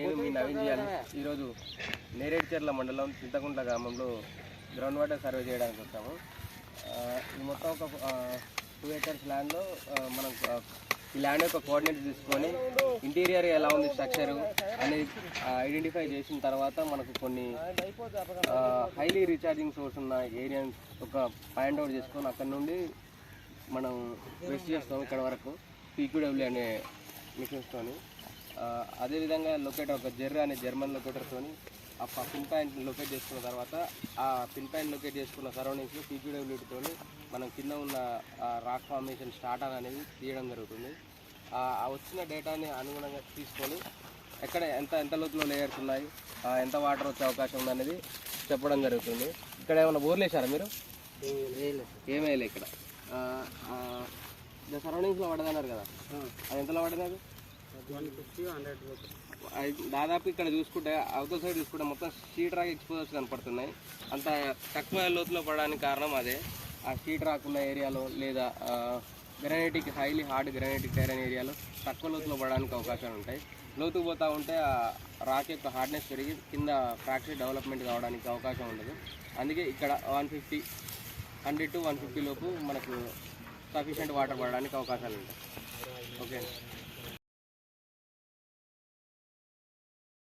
నేను మీ నవీన్ చేయాలి. ఈరోజు నేరేడుచెర్ల మండలం చింతకుంట్ల గ్రామంలో గ్రౌండ్ వాటర్ సర్వే చేయడానికి వచ్చాము. ఈ మొత్తం ఒక 2 acres ల్యాండ్లో మనం ఈ ల్యాండ్ యొక్క కోఆర్డినేట్స్ తీసుకొని ఇంటీరియర్ ఎలా ఉంది స్ట్రక్చర్ అనేది ఐడెంటిఫై చేసిన తర్వాత మనకు కొన్ని హైలీ రీఛార్జింగ్ సోర్స్ ఉన్న ఏరియా ఒక పాయింట్ అవుట్ చేసుకొని అక్కడ నుండి మనం వెస్ట్ చేస్తాం ఇక్కడ వరకు PQW అనే మిషన్స్తోని. అదేవిధంగా లొకేటర్ ఒక జెర్రా అనే జర్మన్ లొకేటర్తో ఆ పిన్ పాయింట్ లొకేట్ చేసుకున్న తర్వాత ఆ పిన్ పాయింట్ లొకేట్ చేసుకున్న సరౌండింగ్స్లో PQWతో మనం కింద ఉన్న రాక్ ఫార్మేషన్ స్టార్టర్ అనేది తీయడం జరుగుతుంది. ఆ వచ్చిన డేటాని అనుగుణంగా తీసుకొని ఎక్కడ ఎంత లోతులో లేయర్స్ ఉన్నాయి, ఎంత వాటర్ వచ్చే అవకాశం ఉంది అనేది చెప్పడం జరుగుతుంది. ఇక్కడ ఏమైనా బోర్లు వేసారా మీరు? ఏమేయలే. ఇక్కడ సరౌండింగ్స్లో పడదన్నారు కదా, అది ఎంతలో పడలేదు? 150-100 దాదాపు ఇక్కడ చూసుకుంటే అవతల సైడ్ చూసుకుంటే మొత్తం షీట్ రాక్ ఎక్స్పోజర్స్ కనపడుతున్నాయి. అంత తక్కువ లోతులో పడడానికి కారణం అదే. ఆ షీట్ రాక్ ఉన్న ఏరియాలో లేదా గ్రానైటిక్ హైలీ హార్డ్ గ్రానైటిక్ టైరన్ ఏరియాలో తక్కువ లోతులో పడడానికి అవకాశాలు ఉంటాయి. లోతుకు పోతూ ఉంటే ఆ రాక్ యొక్క హార్డ్నెస్ పెరిగి కింద ఫ్రాక్చర్ డెవలప్మెంట్ కావడానికి అవకాశం ఉండదు. అందుకే ఇక్కడ 100 to 150 లోపు మనకు సఫిషియెంట్ వాటర్ పడడానికి అవకాశాలు ఉంటాయి. ఓకే.